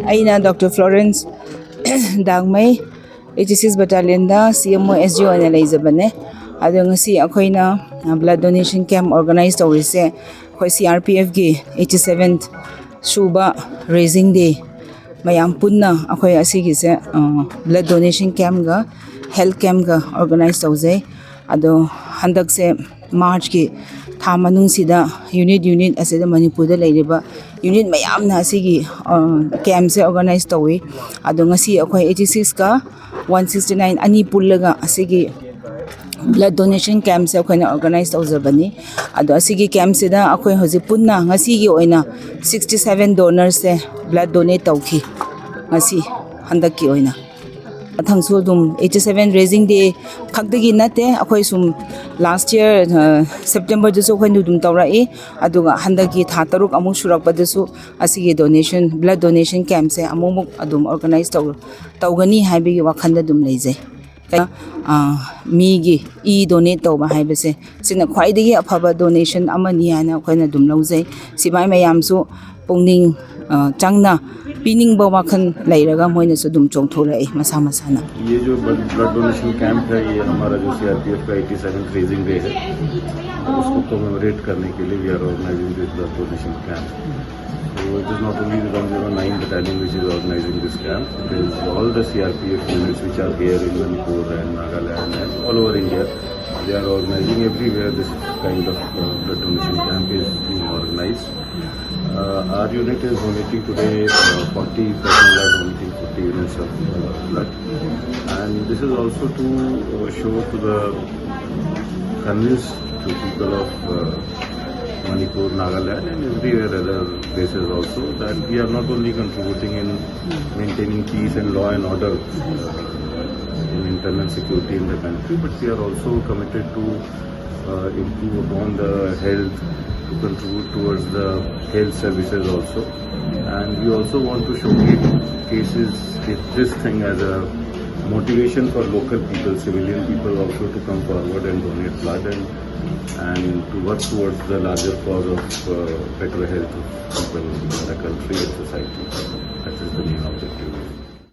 Aina Dr. Florence Dangmai 86 Battalion da CMO SGO na leizabane ado ngasi akoina blood donation camp organized tawise khoi CRPF gi 87th Shuba raising day mayam punna akhoi asigi se blood donation camp ga health camp ga organized tawse ado handak se March ki tha manung sida unit asida Manipur da leiriba unit mayam na asigi camp se organized tawi ado ngasi akhoi 86 ka 169 ani pullaga asigi blood donation camp se akhoi na organized tawzabani ado asigi camp se da akhoi hoji punna ngasi gi oina 67 donors se blood donate tawki ngasi handak ki oina thangsu dum 87 raising day khakdagi nate akhoi sum last year September du so khoi dum tawrai aduga handagi tha taruk amuk surak padasu asigi donation blood donation camp se amuk adum organize tawgani haibigi wakhanda dum leije mi gi e donate tawba haibase sina khwaidagi afaba donation amani ana khoina dum laujai sibai mayamsu pungning changna पिनिंग बवाखन लाइरगा मोइने से दुम चोंगथोरै मसा मसाना ये जो blood donation camp है ये हमारा जो सीआरपीएफ का 87th रेजिंग डे है उसको कमेमोरेट करने के लिए we are organizing this blood donation camp so it is not only the 109 battalion which is organizing this camp it is all the CRPF units which are here in Manipur and Nagaland and all over India they are organizing everywhere this kind of blood donation camp is being organized. Our unit is donating today 40 personnel are donating 40 units of blood and this is also to show to the convince to people of Manipur, Nagaland and everywhere other places also that we are not only contributing in maintaining peace and law and order in internal security in the country but we are also committed to improve upon the health to contribute towards the health services also and we also want to showcase this thing as a motivation for local people, civilian people also to come forward and donate blood and to work towards the larger cause of better health of people in the country and society. That is the main objective.